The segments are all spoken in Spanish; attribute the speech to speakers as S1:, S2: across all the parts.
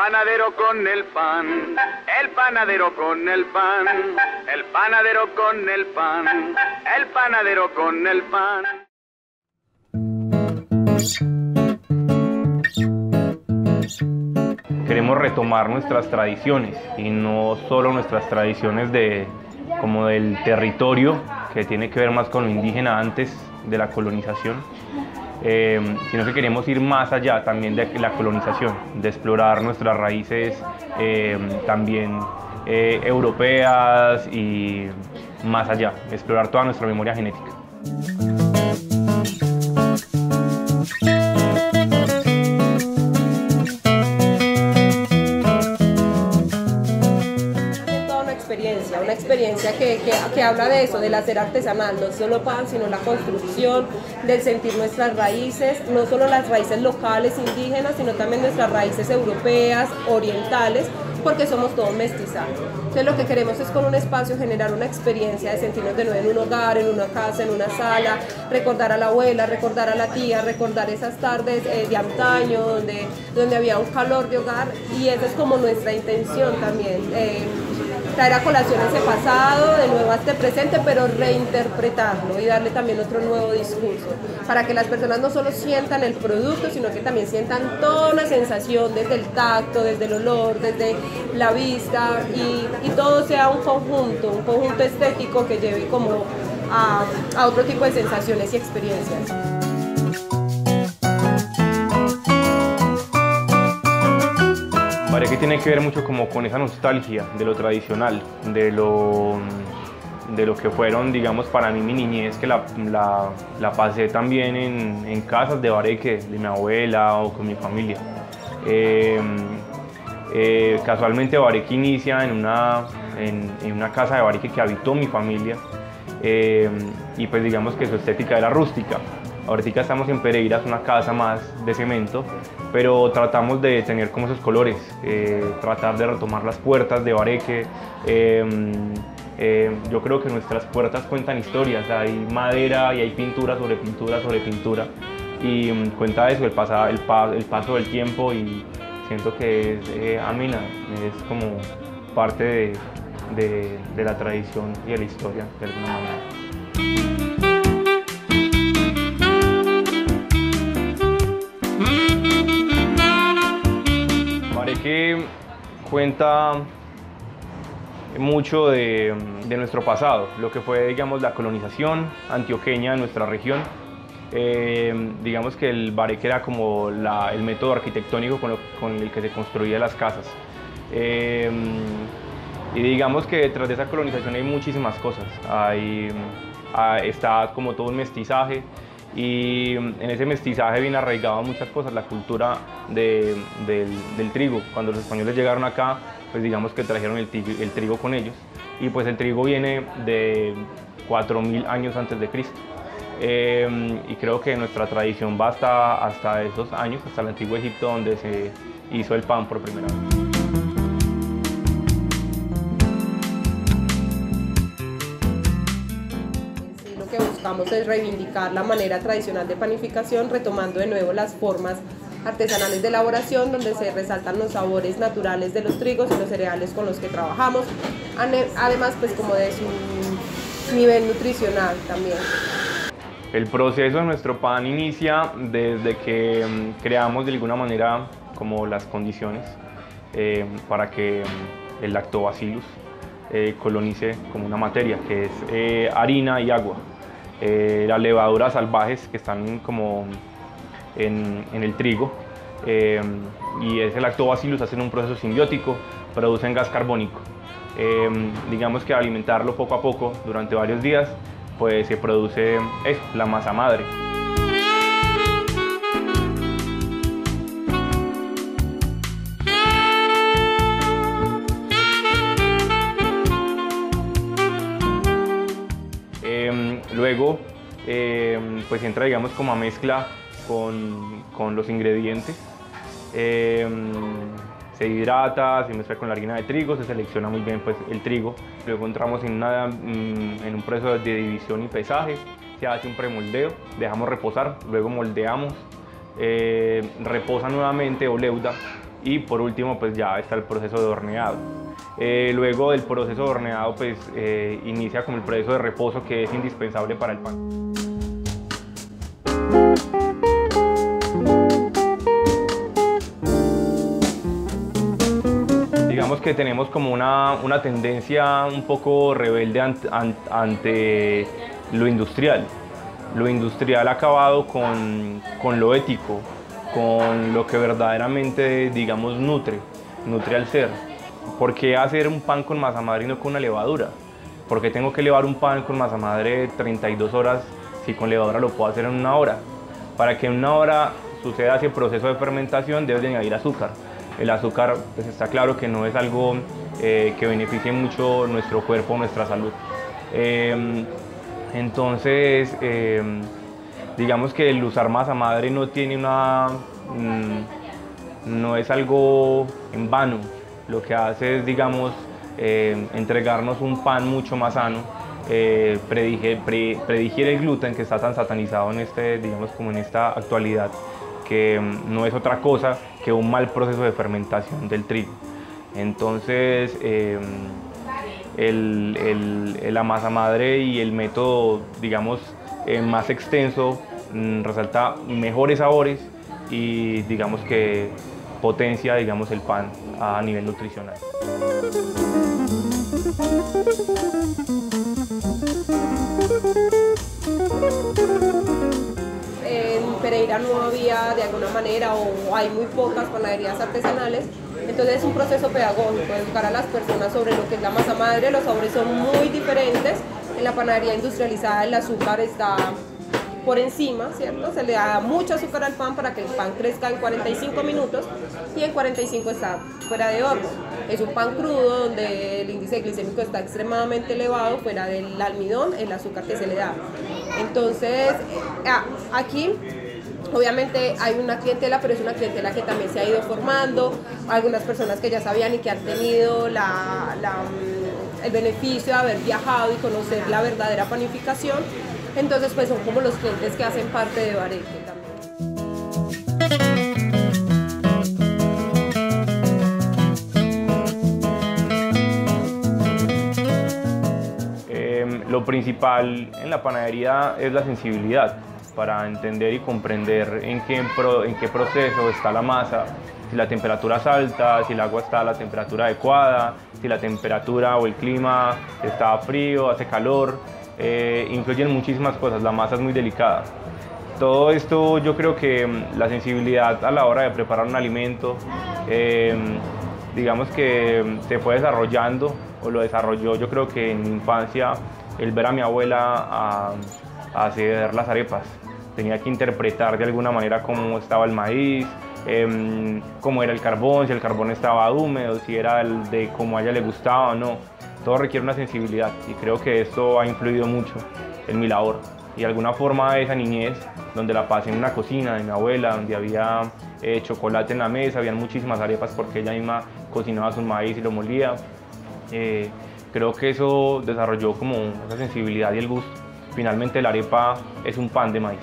S1: panadero con el pan, el panadero con el pan, el panadero con el pan, el panadero con el pan.
S2: Queremos retomar nuestras tradiciones y no solo nuestras tradiciones como del territorio, que tiene que ver más con lo indígena antes de la colonización, sino que queremos ir más allá también de la colonización, de explorar nuestras raíces también europeas y más allá, explorar toda nuestra memoria genética.
S3: Una experiencia que habla de eso, del hacer artesanal, no solo pan, sino la construcción, del sentir nuestras raíces, no solo las raíces locales, indígenas, sino también nuestras raíces europeas, orientales, porque somos todos mestizados. Entonces lo que queremos es con un espacio generar una experiencia de sentirnos de nuevo en un hogar, en una casa, en una sala, recordar a la abuela, recordar a la tía, recordar esas tardes de antaño, donde había un calor de hogar, y esa es como nuestra intención también. Traer a colación ese pasado, de nuevo a este presente, pero reinterpretarlo y darle también otro nuevo discurso, para que las personas no solo sientan el producto, sino que también sientan toda una sensación desde el tacto, desde el olor, desde la vista, y todo sea un conjunto estético que lleve como a otro tipo de sensaciones y experiencias.
S2: Bareque tiene que ver mucho como con esa nostalgia de lo tradicional, de lo que fueron, digamos, para mí mi niñez, que la pasé también en casas de Bareque, de mi abuela o con mi familia. Casualmente Bareque inicia en una casa de Bareque que habitó mi familia, y pues digamos que su estética era rústica. Ahorita estamos en Pereira, es una casa más de cemento, pero tratamos de tener como esos colores, tratar de retomar las puertas de Bareque. Yo creo que nuestras puertas cuentan historias, hay madera y hay pintura sobre pintura sobre pintura, y cuenta eso, el paso del tiempo, y siento que es amena, es como parte de la tradición y de la historia de alguna manera. Bareque cuenta mucho de nuestro pasado, lo que fue, digamos, la colonización antioqueña de nuestra región. Digamos que el Bareque era como el método arquitectónico con el que se construían las casas. Y digamos que detrás de esa colonización hay muchísimas cosas. Está como todo un mestizaje, y en ese mestizaje viene arraigado muchas cosas, la cultura del trigo. Cuando los españoles llegaron acá, pues digamos que trajeron el trigo con ellos, y pues el trigo viene de 4000 años antes de Cristo. Y creo que nuestra tradición va hasta esos años, hasta el antiguo Egipto, donde se hizo el pan por primera vez.
S3: Buscamos es reivindicar la manera tradicional de panificación, retomando de nuevo las formas artesanales de elaboración, donde se resaltan los sabores naturales de los trigos y los cereales con los que trabajamos, además pues como de su nivel nutricional también.
S2: El proceso de nuestro pan inicia desde que creamos de alguna manera como las condiciones para que el lactobacillus colonice como una materia, que es harina y agua. Las levaduras salvajes que están como en el trigo, y ese lactobacillus hacen un proceso simbiótico, producen gas carbónico. Digamos que al alimentarlo poco a poco durante varios días, pues se produce la masa madre. Luego pues entra, digamos, como a mezcla con los ingredientes. Se hidrata, se mezcla con la harina de trigo, se selecciona muy bien pues el trigo. Luego entramos en un proceso de división y pesaje, se hace un premoldeo, dejamos reposar, luego moldeamos, reposa nuevamente o leuda, y por último pues ya está el proceso de horneado. Luego del proceso de horneado pues inicia como el proceso de reposo, que es indispensable para el pan. Digamos que tenemos como una tendencia un poco rebelde ante lo industrial. Lo industrial ha acabado con lo ético, con lo que verdaderamente, digamos, nutre al ser. ¿Por qué hacer un pan con masa madre y no con una levadura? ¿Por qué tengo que elevar un pan con masa madre 32 horas si con levadura lo puedo hacer en 1 hora? Para que en 1 hora suceda ese proceso de fermentación debes de añadir azúcar. El azúcar, pues está claro que no es algo que beneficie mucho nuestro cuerpo, nuestra salud. Entonces, digamos que el usar masa madre no tiene no es algo en vano. Lo que hace es, digamos, entregarnos un pan mucho más sano, predigiere el gluten, que está tan satanizado en digamos, como en esta actualidad, que no es otra cosa que un mal proceso de fermentación del trigo. Entonces, la masa madre y el método, digamos, más extenso resalta mejores sabores y, digamos, que potencia, digamos, el pan a nivel nutricional.
S3: En Pereira no había de alguna manera, o hay muy pocas panaderías artesanales, entonces es un proceso pedagógico, educar a las personas sobre lo que es la masa madre. Los sabores son muy diferentes. En la panadería industrializada el azúcar está por encima, ¿cierto? Se le da mucho azúcar al pan para que el pan crezca en 45 minutos y en 45 está fuera de horno. Es un pan crudo donde el índice glicémico está extremadamente elevado, fuera del almidón, el azúcar que se le da. Entonces, aquí obviamente hay una clientela, pero es una clientela que también se ha ido formando. Algunas personas que ya sabían y que han tenido el beneficio de haber viajado y conocer la verdadera panificación. Entonces, pues son como los clientes que hacen parte de Bareque también.
S2: Lo principal en la panadería es la sensibilidad, para entender y comprender en qué proceso está la masa, si la temperatura es alta, si el agua está a la temperatura adecuada, si la temperatura o el clima está frío, hace calor. Influyen muchísimas cosas, la masa es muy delicada. Todo esto, yo creo que la sensibilidad a la hora de preparar un alimento, digamos que se fue desarrollando, o lo desarrolló, yo creo que en mi infancia, el ver a mi abuela a hacer las arepas. Tenía que interpretar de alguna manera cómo estaba el maíz, cómo era el carbón, si el carbón estaba húmedo, si era de cómo a ella le gustaba o no. Todo requiere una sensibilidad y creo que esto ha influido mucho en mi labor. Y de alguna forma esa niñez, donde la pasé en una cocina de mi abuela, donde había chocolate en la mesa, habían muchísimas arepas porque ella misma cocinaba su maíz y lo molía. Creo que eso desarrolló como esa sensibilidad y el gusto. Finalmente la arepa es un pan de maíz.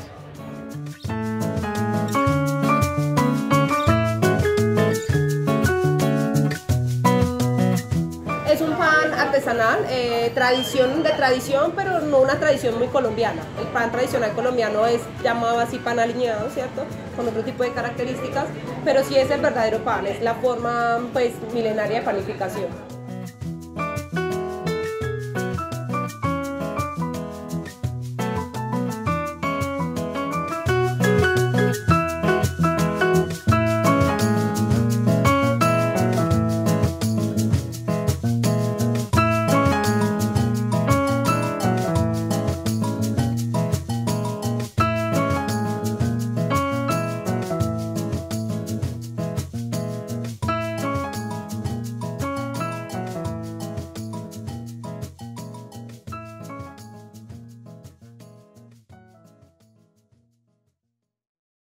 S3: Es un pan artesanal, tradición, pero no una tradición muy colombiana. El pan tradicional colombiano es llamado así pan aliñado, ¿cierto? Con otro tipo de características, pero sí es el verdadero pan, es la forma pues milenaria de panificación.